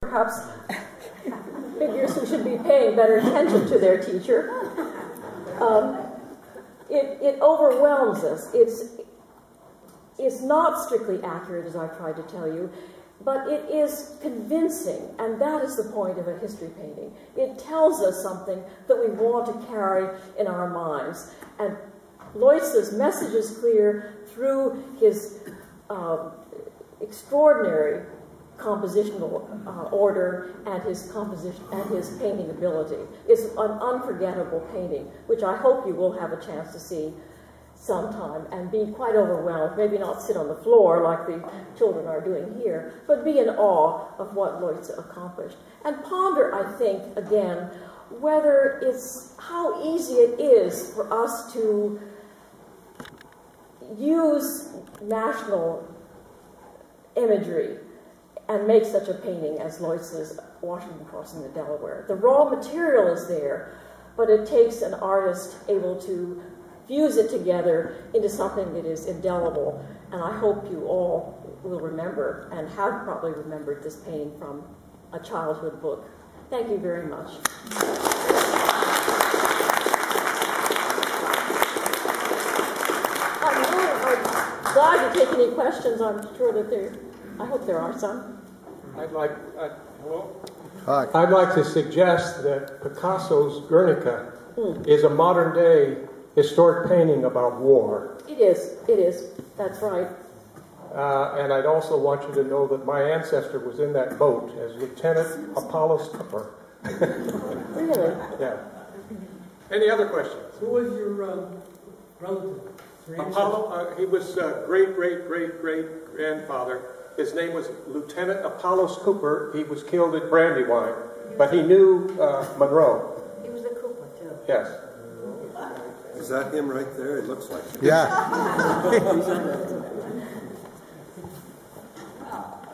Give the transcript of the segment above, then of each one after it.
Perhaps figures who should be paying better attention to their teacher. It overwhelms us. It's not strictly accurate, as I've tried to tell you, but it is convincing, and that is the point of a history painting. It tells us something that we want to carry in our minds. And Leutze's message is clear through his extraordinary compositional order and his composition and his painting ability. It's an unforgettable painting, which I hope you will have a chance to see sometime and be quite overwhelmed. Maybe not sit on the floor like the children are doing here, but be in awe of what Leutze accomplished. And ponder, I think, again, whether it's how easy it is for us to use national imagery and make such a painting as Leutze's Washington Crossing the Delaware. The raw material is there, but it takes an artist able to fuse it together into something that is indelible. And I hope you all will remember, and have probably remembered, this painting from a childhood book. Thank you very much. I'm glad to take any questions. I'm sure that I hope there are some. I'd like to suggest that Picasso's Guernica is a modern-day historic painting about war. It is. That's right. And I'd also want you to know that my ancestor was in that boat as Lieutenant Apollos Cooper. Really? Yeah. Any other questions? Who was your relative? Apollo, he was great-great-great-great-grandfather. His name was Lieutenant Apollos Cooper. He was killed at Brandywine, but he knew Monroe. He was a Cooper, too. Yes. Is that him right there? It looks like it. Yeah.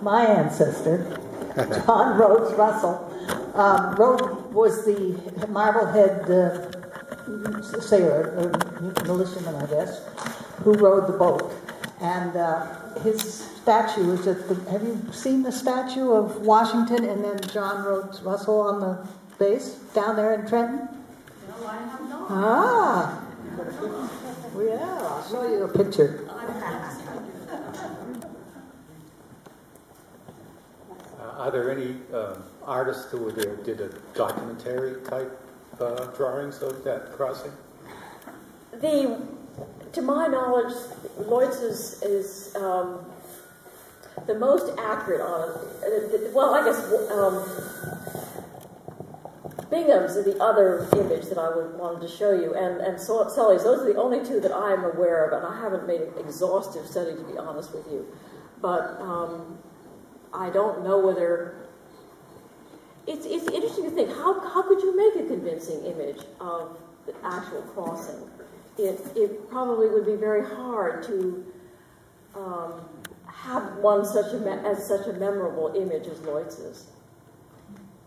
My ancestor, John Rhodes Russell, was the Marblehead sailor, militiaman, I guess, who rowed the boat. And his statue is at the, have you seen the statue of Washington and then John Rhodes Russell on the base down there in Trenton? No, I have not. Ah. Well, yeah, I'll show you a picture. Are there any artists who did a documentary type drawings of that crossing? To my knowledge, Leutze's is the most accurate on it. Well, I guess Bingham's is the other image that I wanted to show you, and Sully's. Those are the only two that I am aware of, and I haven't made an exhaustive study, to be honest with you. But I don't know whether... It's interesting to think, how could you make a convincing image of the actual crossing? It probably would be very hard to have one such a memorable image as Leutze's.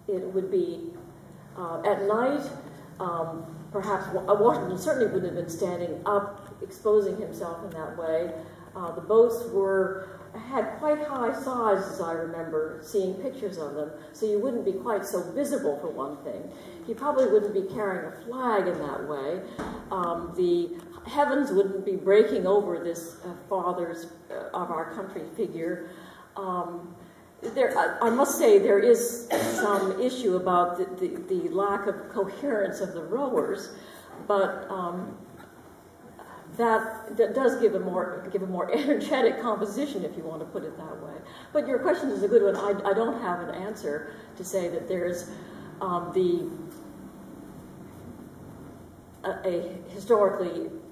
It would be at night. Perhaps Washington certainly wouldn't have been standing up, exposing himself in that way. The boats had quite high sides, as I remember seeing pictures of them, so you wouldn't be quite so visible, for one thing. He probably wouldn't be carrying a flag in that way. The heavens wouldn't be breaking over this fathers of our country figure. I must say there is some issue about the lack of coherence of the rowers, but that does give a more energetic composition, if you want to put it that way. But your question is a good one. I don't have an answer to say that there's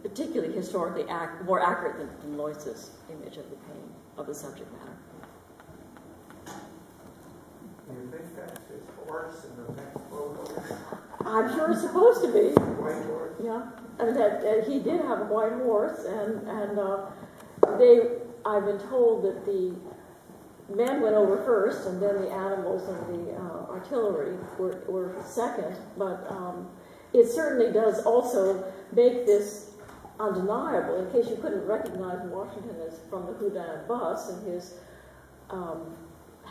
particularly historically more accurate than Leutze's image of the painting, of the subject matter. Do you think that's his horse in the next photo? I'm sure it's supposed to be. White horse? Yeah, and he did have a white horse, and I've been told that the men went over first, and then the animals and the artillery were second. But it certainly does also make this undeniable. In case you couldn't recognize Washington as from the Houdin bus and his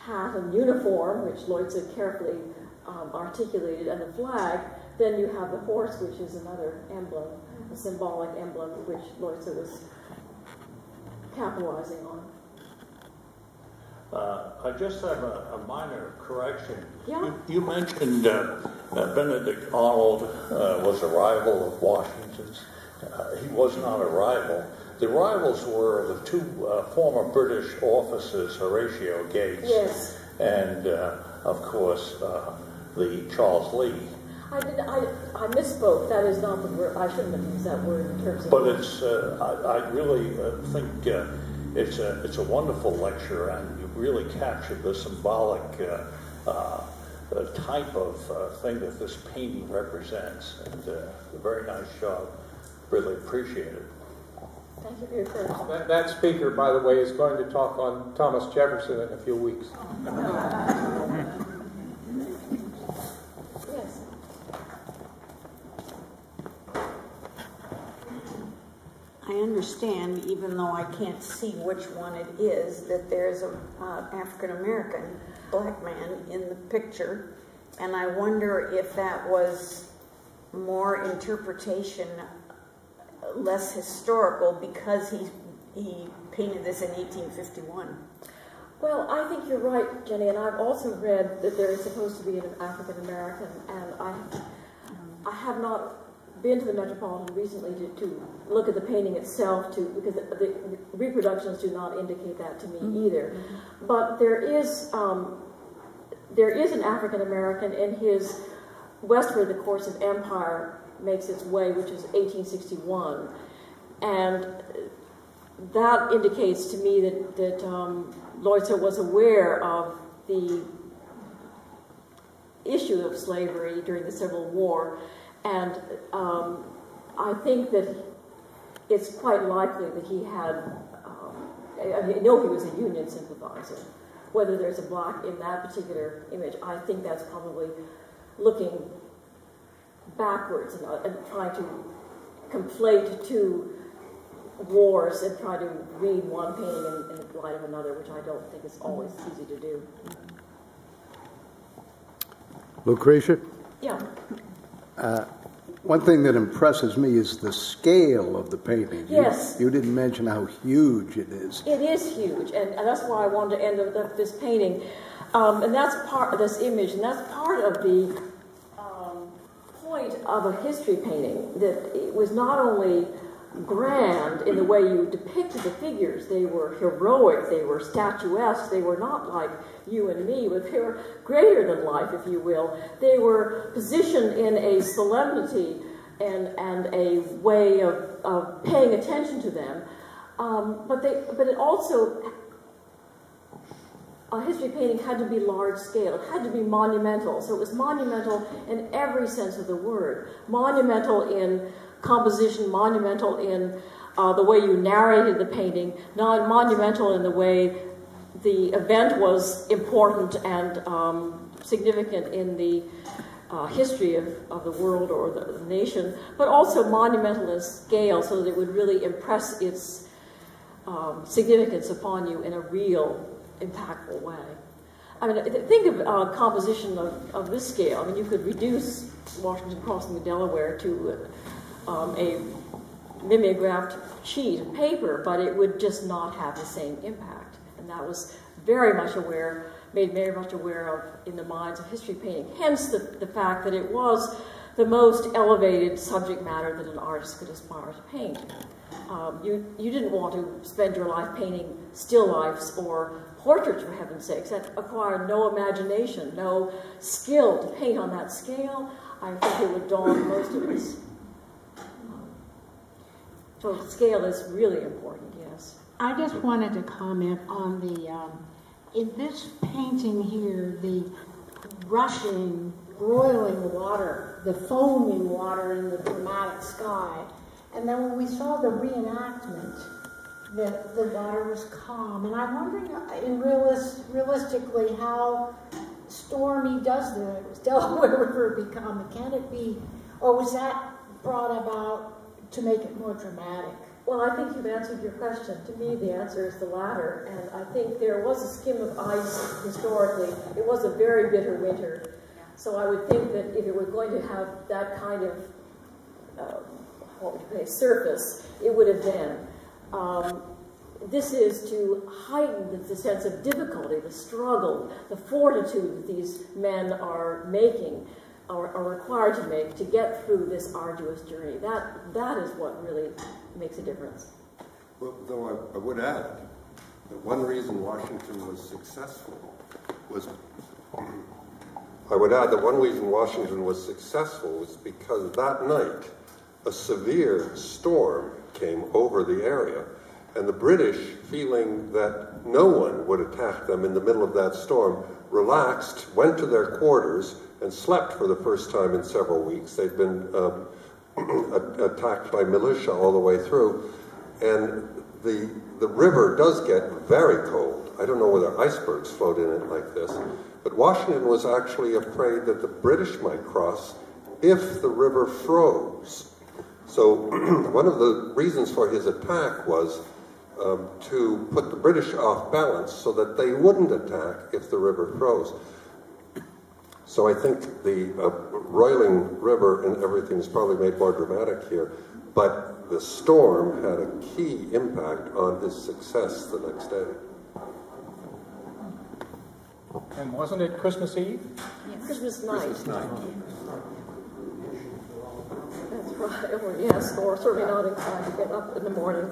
hat and uniform, which Leutze carefully articulated, and the flag, then you have the horse, which is another emblem, a symbolic emblem, which Leutze was capitalizing on. I just have a minor correction. Yeah. You mentioned Benedict Arnold was a rival of Washington's. He was not a rival. The rivals were the two former British officers, Horatio Gates, Yes. and of course the Charles Lee. I misspoke. That is not the word. I shouldn't have used that word in terms of. But it's. I really think it's a wonderful lecture, and you really captured the symbolic type of thing that this painting represents. And a very nice job. Really appreciate it. Thank you for your encouragement. That speaker, by the way, is going to talk on Thomas Jefferson in a few weeks. Yes. I understand, even though I can't see which one it is, that there's an African-American black man in the picture, and I wonder if that was more interpretation, less historical, because he painted this in 1851. Well, I think you're right, Jenny, and I've also read that there is supposed to be an African-American, and I have not been to the Metropolitan recently to look at the painting itself, because the reproductions do not indicate that to me either. But there is an African-American in his Westward the Course of Empire makes its way, which is 1861, and that indicates to me that Leutze was aware of the issue of slavery during the Civil War, and I think that it's quite likely that he had, I know he was a Union sympathizer. Whether there's a black in that particular image, I think that's probably looking backwards and trying to conflate two wars and try to read one painting in light of another, which I don't think is always easy to do. Lucretia? Yeah. One thing that impresses me is the scale of the painting. Yes. You didn't mention how huge it is. It is huge, and that's why I wanted to end with this painting. And that's part of this image, and that's part of the point of a history painting, that it was not only grand in the way you depicted the figures. They were heroic, they were statuesque, they were not like you and me, but they were greater than life, if you will. They were positioned in a solemnity and a way of paying attention to them. But it also, a history painting had to be large scale. It had to be monumental. So it was monumental in every sense of the word. Monumental in composition, monumental in the way you narrated the painting, monumental in the way the event was important and significant in the history of the world or the nation, but also monumental in scale, so that it would really impress its significance upon you in a real, impactful way. I mean, think of composition of this scale. I mean, you could reduce Washington crossing the Delaware to a mimeographed sheet of paper, but it would just not have the same impact. And that was made very much aware of in the minds of history painting. Hence the fact that it was the most elevated subject matter that an artist could aspire to paint. You didn't want to spend your life painting still lifes or portraits, for heaven's sakes. That acquired no imagination, no skill to paint on that scale. I think it would dawn most of us. So scale is really important, yes. I just wanted to comment on the, in this painting here, the rushing, broiling water, the foaming water in the dramatic sky. And then when we saw the reenactment, the water was calm. And I'm wondering, realistically, how stormy does the Delaware River become? Can it be, or was that brought about to make it more dramatic? Well, I think you've answered your question. To me, the answer is the latter. And I think there was a skim of ice historically. It was a very bitter winter. So I would think that if it were going to have that kind of what would you say, surface, it would have been. This is to heighten the sense of difficulty, the struggle, the fortitude that these men are making, are required to make to get through this arduous journey. That is what really makes a difference. Well, though I would add that one reason Washington was successful was because that night a severe storm came over the area, and the British, feeling that no one would attack them in the middle of that storm, relaxed, went to their quarters, and slept for the first time in several weeks. They'd been attacked by militia all the way through, and the river does get very cold. I don't know whether icebergs float in it like this, but Washington was actually afraid that the British might cross if the river froze. So one of the reasons for his attack was to put the British off balance so that they wouldn't attack if the river froze. So I think the roiling river and everything is probably made more dramatic here, but the storm had a key impact on his success the next day. And wasn't it Christmas Eve? Yes. Christmas night. Christmas night. That's right. Oh, yes, or certainly not in time to get up in the morning.